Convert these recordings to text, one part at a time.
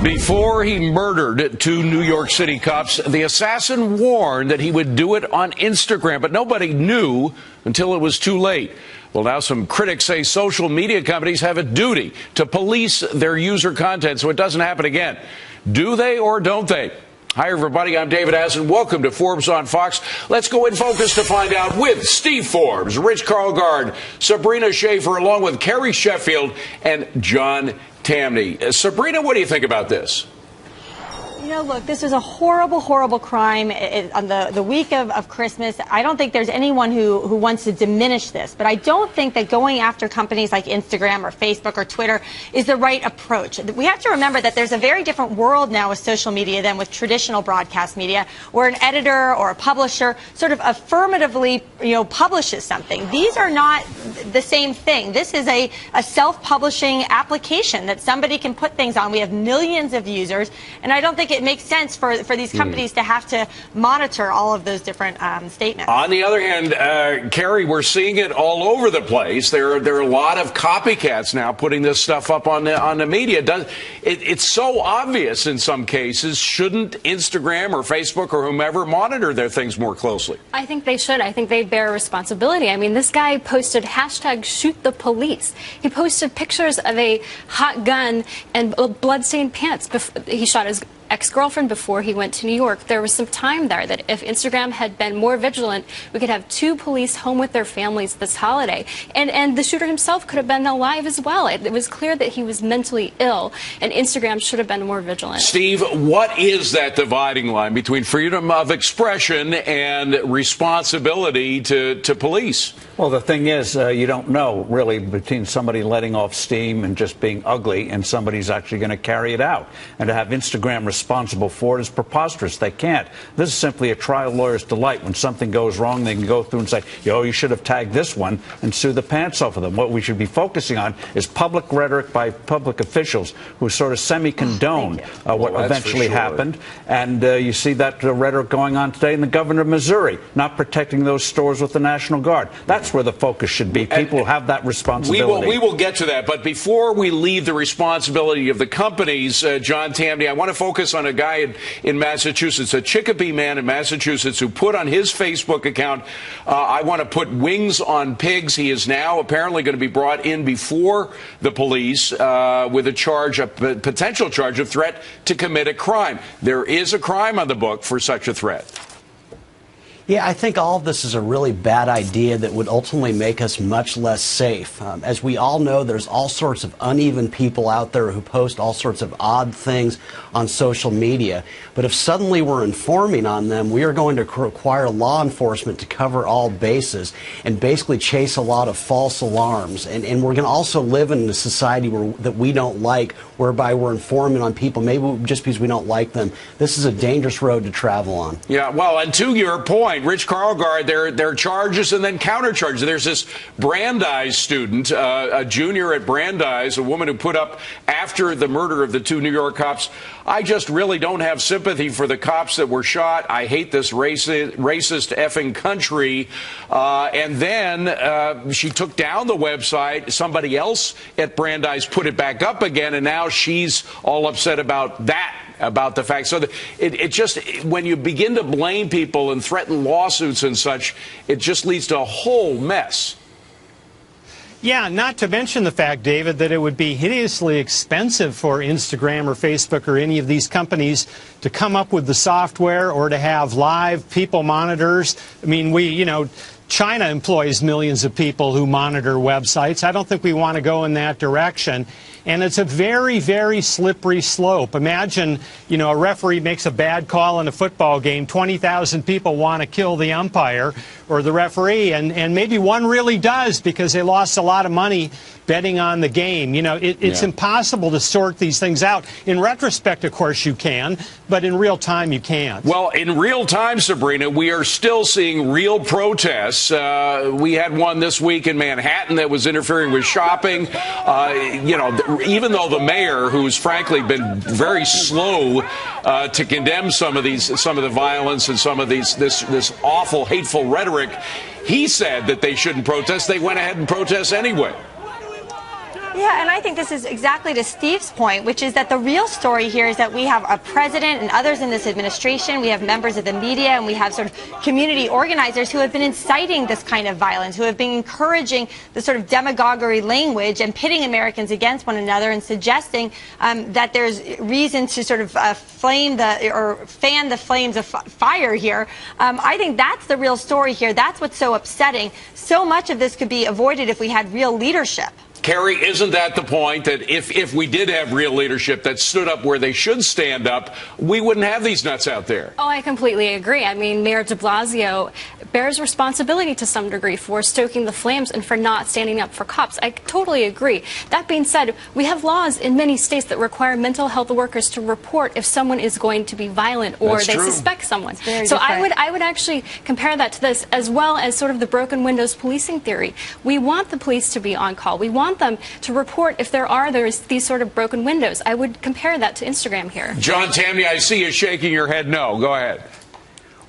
Before he murdered two New York City cops, the assassin warned that he would do it on Instagram, but nobody knew until it was too late. Well, now some critics say social media companies have a duty to police their user content so it doesn't happen again. Do they or don't they? Hi, everybody. I'm David Assen. Welcome to Forbes on Fox. Let's go in focus to find out with Steve Forbes, Rich Karlgaard, Sabrina Schaefer, along with Carrie Sheffield and John Tamny. Sabrina, what do you think about this? You know, look, this was a horrible, horrible crime on the week of Christmas. I don't think there's anyone who wants to diminish this, but I don't think that going after companies like Instagram or Facebook or Twitter is the right approach. We have to remember that there's a very different world now with social media than with traditional broadcast media, where an editor or a publisher sort of affirmatively, publishes something. These are not the same thing. This is a self-publishing application that somebody can put things on. We have millions of users, and I don't think it makes sense for these companies to have to monitor all of those different statements. On the other hand, Carrie, we're seeing it all over the place. There are a lot of copycats now putting this stuff up on the media. It's so obvious in some cases. Shouldn't Instagram or Facebook or whomever monitor their things more closely? I think they should. I think they bear responsibility. I mean, this guy posted hashtag shoot the police. He posted pictures of a hot gun and bloodstained pants. He shot his ex-girlfriend before he went to New York. There was some time there that if Instagram had been more vigilant, we could have two police home with their families this holiday. And the shooter himself could have been alive as well. It was clear that he was mentally ill, and Instagram should have been more vigilant. Steve, what is that dividing line between freedom of expression and responsibility to police? Well, the thing is, you don't know, really, between somebody letting off steam and just being ugly and somebody's actually going to carry it out. And to have Instagram responsible for it is preposterous. They can't. This is simply a trial lawyer's delight. When something goes wrong, they can go through and say, you should have tagged this one, and sue the pants off of them. What we should be focusing on is public rhetoric by public officials who sort of semi-condone what eventually happened. And you see that rhetoric going on today in the governor of Missouri, not protecting those stores with the National Guard. That's where the focus should be. People have that responsibility. We will get to that. But before we leave the responsibility of the companies, John Tamny, I want to focus on a guy in Massachusetts, a Chicopee man in Massachusetts who put on his Facebook account, I want to put wings on pigs. He is now apparently going to be brought in before the police with a potential charge of threat to commit a crime. There is a crime on the book for such a threat. Yeah, I think all of this is a really bad idea that would ultimately make us much less safe. As we all know, there's all sorts of uneven people out there who post all sorts of odd things on social media. But if suddenly we're informing on them, we are going to require law enforcement to cover all bases and basically chase a lot of false alarms. And we're going to also live in a society that we don't like, whereby we're informing on people, maybe just because we don't like them. This is a dangerous road to travel on. Yeah, well, and to your point, Rich Karlgaard, there are charges and then countercharges. There's this Brandeis student, a junior at Brandeis, a woman who put up after the murder of the two New York cops, I just really don't have sympathy for the cops that were shot. I hate this racist effing country. And then she took down the website. Somebody else at Brandeis put it back up again, and now she's all upset about that. About the fact. So it just, when you begin to blame people and threaten lawsuits and such, it just leads to a whole mess. Yeah, not to mention the fact, David, that it would be hideously expensive for Instagram or Facebook or any of these companies to come up with the software or to have live people monitors. I mean, China employs millions of people who monitor websites. I don't think we want to go in that direction. And it's a very, very slippery slope. Imagine, a referee makes a bad call in a football game. 20,000 people want to kill the umpire or the referee, and maybe one really does because they lost a lot of money betting on the game. It's impossible to sort these things out. In retrospect, of course, you can, but in real time, you can't. Well, in real time, Sabrina, we are still seeing real protests. We had one this week in Manhattan that was interfering with shopping. Even though the mayor, who's frankly been very slow to condemn some of the violence and some of this awful, hateful rhetoric, he said that they shouldn't protest. They went ahead and protest anyway. Yeah, and I think this is exactly to Steve's point, which is that the real story here is that we have a president and others in this administration, we have members of the media, and we have sort of community organizers who have been inciting this kind of violence, who have been encouraging the sort of demagoguery language and pitting Americans against one another and suggesting that there's reason to sort of fan the flames of fire here. I think that's the real story here. That's what's so upsetting. So much of this could be avoided if we had real leadership. Carrie, isn't that the point, that if we did have real leadership that stood up where they should stand up, we wouldn't have these nuts out there? Oh, I completely agree. I mean, Mayor de Blasio bears responsibility to some degree for stoking the flames and for not standing up for cops. I totally agree. That being said, we have laws in many states that require mental health workers to report if someone is going to be violent or they suspect someone. So I would actually compare that to this, as well as sort of the broken windows policing theory. We want the police to be on call. We want them to report if there's these sort of broken windows. I would compare that to Instagram here. John Tamny, I see you shaking your head no. Go ahead.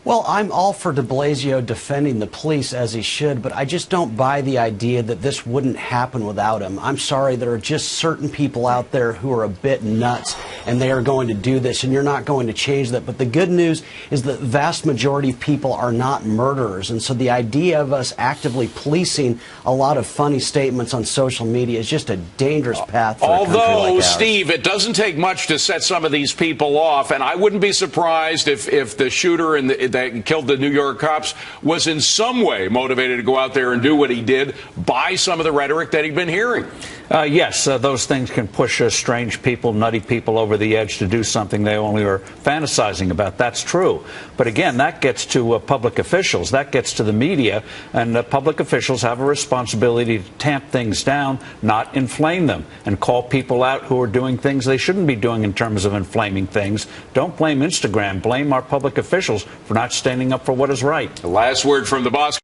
Well, I'm all for de Blasio defending the police, as he should, but I just don't buy the idea that this wouldn't happen without him. I'm sorry, there are just certain people out there who are a bit nuts, and they are going to do this, and you're not going to change that. But the good news is that the vast majority of people are not murderers, and so the idea of us actively policing a lot of funny statements on social media is just a dangerous path for a country like Although, ours. Steve, it doesn't take much to set some of these people off, and I wouldn't be surprised if the shooter that killed the New York cops was in some way motivated to go out there and do what he did by some of the rhetoric that he'd been hearing. Yes, those things can push strange people, nutty people over the edge to do something they only were fantasizing about. That's true. But again, that gets to public officials. That gets to the media. And public officials have a responsibility to tamp things down, not inflame them, and call people out who are doing things they shouldn't be doing in terms of inflaming things. Don't blame Instagram. Blame our public officials for not standing up for what is right. The last word from the boss.